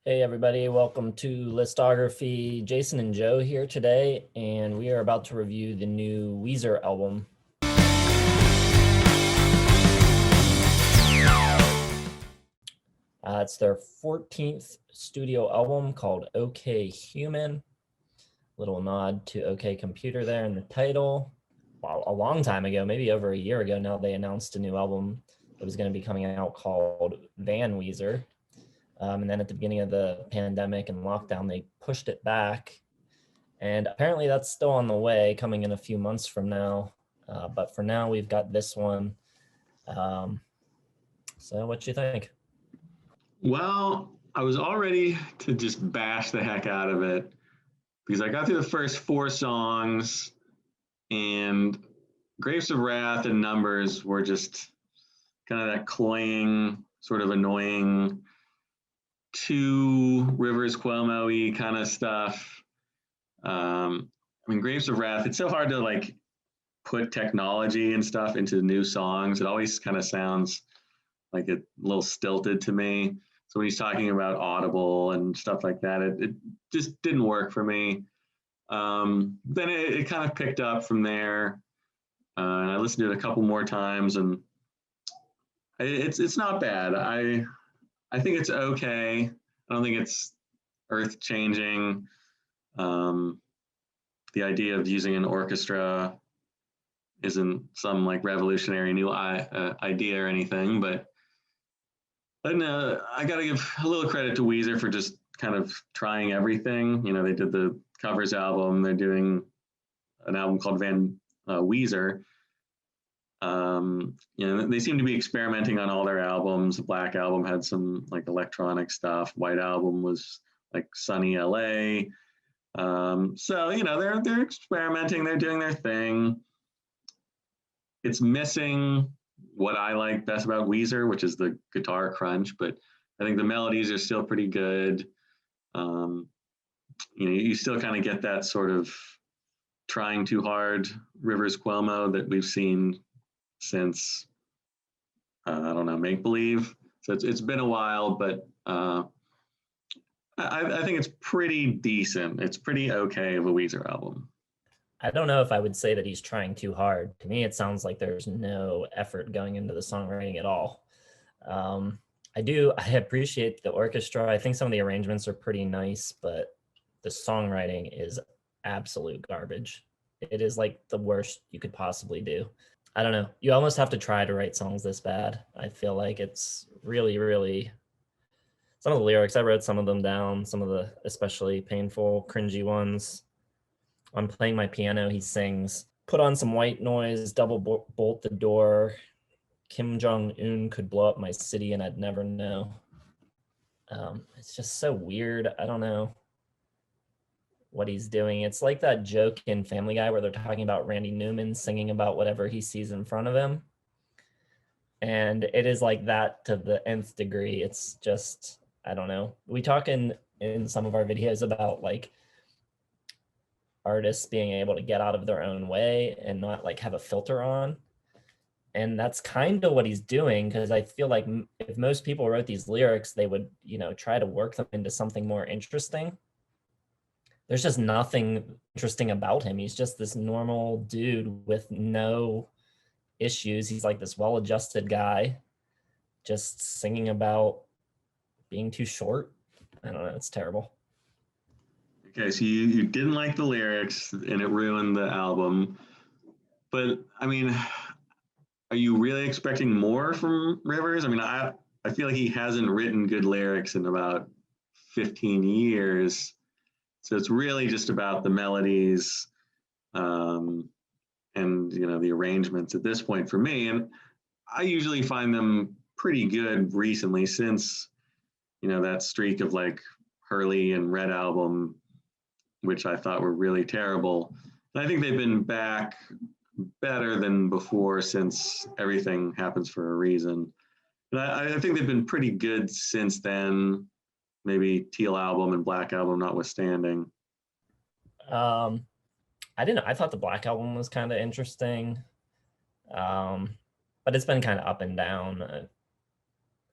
Hey everybody, welcome to Listography. Jason and Joe here today, and we are about to review the new Weezer album. It's their 14th studio album called OK Human. Little nod to OK Computer there in the title. Well, a long time ago, maybe over a year ago now, they announced a new album that was going to be coming out called Van Weezer. And then at the beginning of the pandemic and lockdown, they pushed it back. And apparently that's still on the way, coming in a few months from now. But for now, we've got this one. So what do you think? Well, I was all ready to just bash the heck out of it because I got through the first four songs, and Grapes of Wrath and Numbers were just kind of that cloying, sort of annoying, two Rivers Cuomo y kind of stuff. Grapes of Wrath, it's so hard to like put technology and stuff into new songs. It always kind of sounds like a little stilted to me. So when he's talking about Audible and stuff like that, it just didn't work for me. Then it kind of picked up from there, and I listened to it a couple more times, and it's not bad. I think it's okay. I don't think it's earth changing. The idea of using an orchestra isn't some like revolutionary new idea or anything, but I got to give a little credit to Weezer for just kind of trying everything. You know, they did the covers album. They're doing an album called Van Weezer. They seem to be experimenting on all their albums. The Black Album had some like electronic stuff. White Album was like Sunny LA. They're experimenting. They're doing their thing. It's missing what I like best about Weezer, which is the guitar crunch, but I think the melodies are still pretty good. You still kind of get that sort of trying too hard Rivers Cuomo that we've seen since I don't know, Make Believe. So it's been a while, but I think it's pretty decent. It's pretty okay of a Weezer album. I don't know if I would say that he's trying too hard. To me, it sounds like there's no effort going into the songwriting at all. Um, I appreciate the orchestra. I think some of the arrangements are pretty nice, but the songwriting is absolute garbage. It is like the worst you could possibly do. I don't know. You almost have to try to write songs this bad. I feel like it's really, really. Some of the lyrics, I wrote some of them down, some of the especially painful, cringy ones. I'm playing my piano, he sings, "Put on some white noise, double bolt the door. Kim Jong-un could blow up my city and I'd never know." It's just so weird. I don't know what he's doing. It's like that joke in Family Guy where they're talking about Randy Newman singing about whatever he sees in front of him. And it is like that to the nth degree. It's just, I don't know. We talk in some of our videos about like artists being able to get out of their own way and not like have a filter on. And that's kind of what he's doing, because I feel like if most people wrote these lyrics, they would, try to work them into something more interesting. There's just nothing interesting about him. He's just this normal dude with no issues. He's like this well-adjusted guy just singing about being too short. I don't know. It's terrible. Okay, so you didn't like the lyrics and it ruined the album. But I mean, are you really expecting more from Rivers? I feel like he hasn't written good lyrics in about 15 years. So it's really just about the melodies and the arrangements at this point for me. And I usually find them pretty good recently since that streak of like Hurley and Red Album, which I thought were really terrible. And I think they've been back better than before since everything happens for a reason. And I think they've been pretty good since then, maybe Teal Album and Black Album notwithstanding. I thought the Black Album was kind of interesting. But it's been kind of up and down.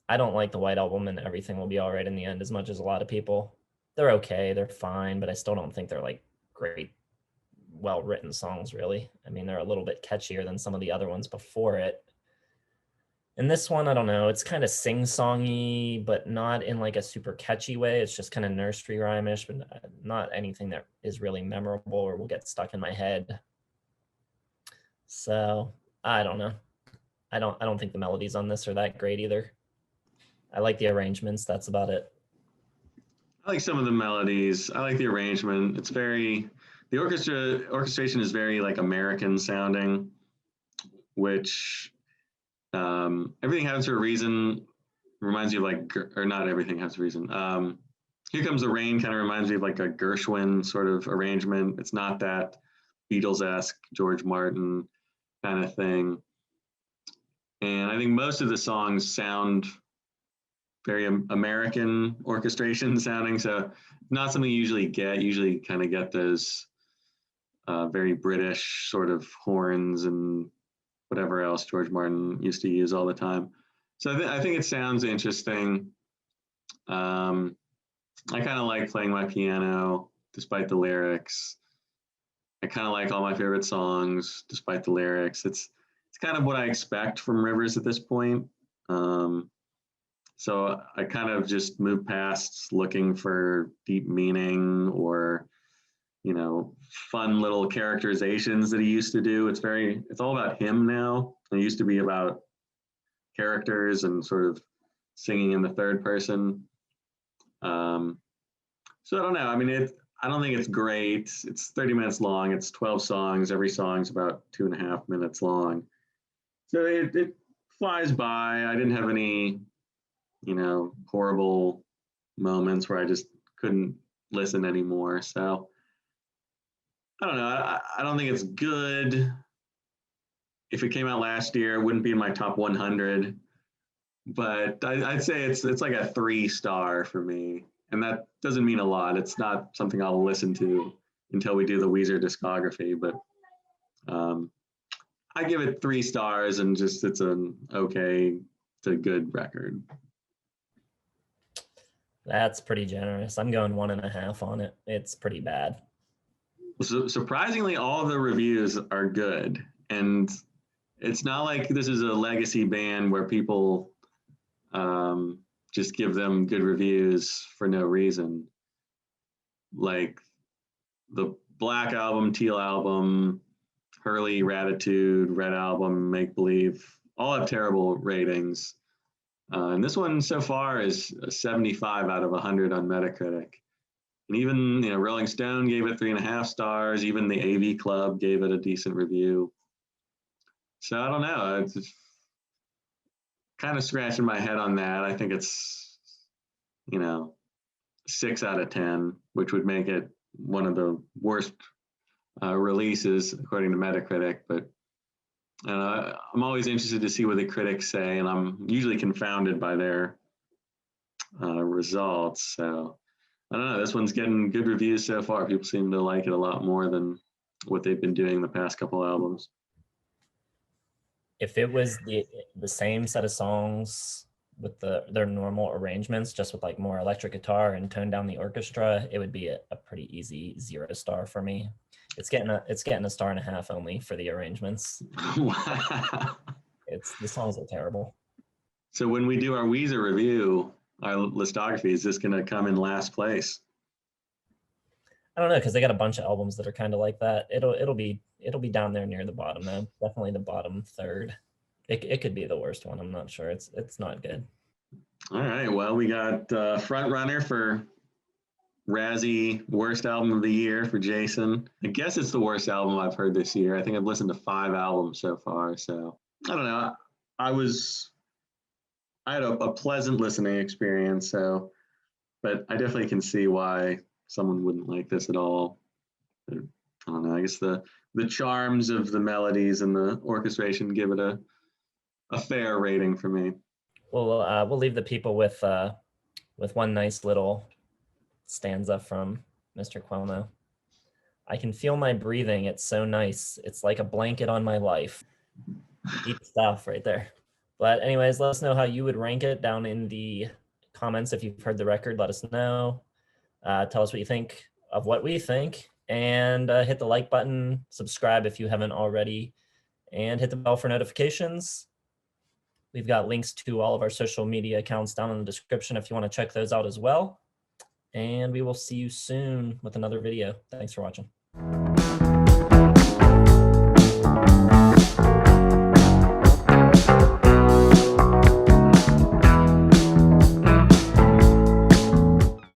I don't like the White Album and Everything Will Be All Right in the End as much as a lot of people. They're okay, they're fine, but I still don't think they're like great, well-written songs, really. I mean, they're a little bit catchier than some of the other ones before it. And this one, I don't know, it's kind of sing-songy, but not in like a super catchy way. It's just kind of nursery rhymish, but not anything that is really memorable or will get stuck in my head. So I don't know. I don't think the melodies on this are that great either. I like the arrangements. That's about it. I like some of the melodies. I like the arrangement. It's very the orchestration is very like American sounding, which everything happens for a reason. Reminds you of like, or not everything has a reason. Here Comes the Rain kind of reminds me of like a Gershwin sort of arrangement. It's not that Beatles-esque George Martin kind of thing. And I think most of the songs sound very American orchestration sounding. So not something you usually get. Usually kind of get those very British sort of horns and whatever else George Martin used to use all the time. So I think it sounds interesting. I kind of like playing my piano despite the lyrics. I kind of like all my favorite songs despite the lyrics. It's kind of what I expect from Rivers at this point. So I kind of just moved past looking for deep meaning or fun little characterizations that he used to do. It's all about him now. It used to be about characters and sort of singing in the third person. So I don't know. I mean, I don't think it's great. It's 30 minutes long. It's 12 songs. Every song's about 2.5 minutes long. So it flies by. I didn't have any, horrible moments where I just couldn't listen anymore. So I don't know. I don't think it's good. If it came out last year, it wouldn't be in my top 100. But I'd say it's like a 3-star for me, and that doesn't mean a lot. It's not something I'll listen to until we do the Weezer discography. But I give it 3 stars, and just it's an okay to good record. That's pretty generous. I'm going 1.5 on it. It's pretty bad. So surprisingly, all the reviews are good, and it's not like this is a legacy band where people just give them good reviews for no reason. Like the Black Album, Teal Album, Hurley, Ratitude, Red Album, Make Believe, all have terrible ratings. And this one so far is a 75 out of 100 on Metacritic. And even Rolling Stone gave it 3.5 stars. Even the AV Club gave it a decent review. So I don't know. It's just kind of scratching my head on that. I think it's 6 out of 10, which would make it one of the worst releases according to Metacritic. But I'm always interested to see what the critics say, and I'm usually confounded by their results. So I don't know. This one's getting good reviews so far. People seem to like it a lot more than what they've been doing the past couple albums. If it was the same set of songs with their normal arrangements, just with like more electric guitar and tone down the orchestra, it would be a pretty easy 0 star for me. It's getting a 1.5 stars only for the arrangements. Wow. The songs are terrible. So when we do our Weezer review, our listography, is this going to come in last place? I don't know, because they got a bunch of albums that are kind of like that. It'll be down there near the bottom though. Definitely the bottom third. It could be the worst one. I'm not sure. It's not good. All right. Well, we got front runner for Razzie Worst Album of the Year for Jason. I guess it's the worst album I've heard this year. I think I've listened to 5 albums so far. So I don't know. I had a pleasant listening experience. So, but I definitely can see why someone wouldn't like this at all. But I don't know. I guess the charms of the melodies and the orchestration give it a fair rating for me. We'll leave the people with one nice little stanza from Mr. Cuomo. I can feel my breathing. It's so nice. It's like a blanket on my life. Deep stuff right there. But anyways, let us know how you would rank it down in the comments. If you've heard the record, let us know. Tell us what you think of what we think, and hit the like button, subscribe if you haven't already, and hit the bell for notifications. We've got links to all of our social media accounts down in the description if you want to check those out as well. And we will see you soon with another video. Thanks for watching.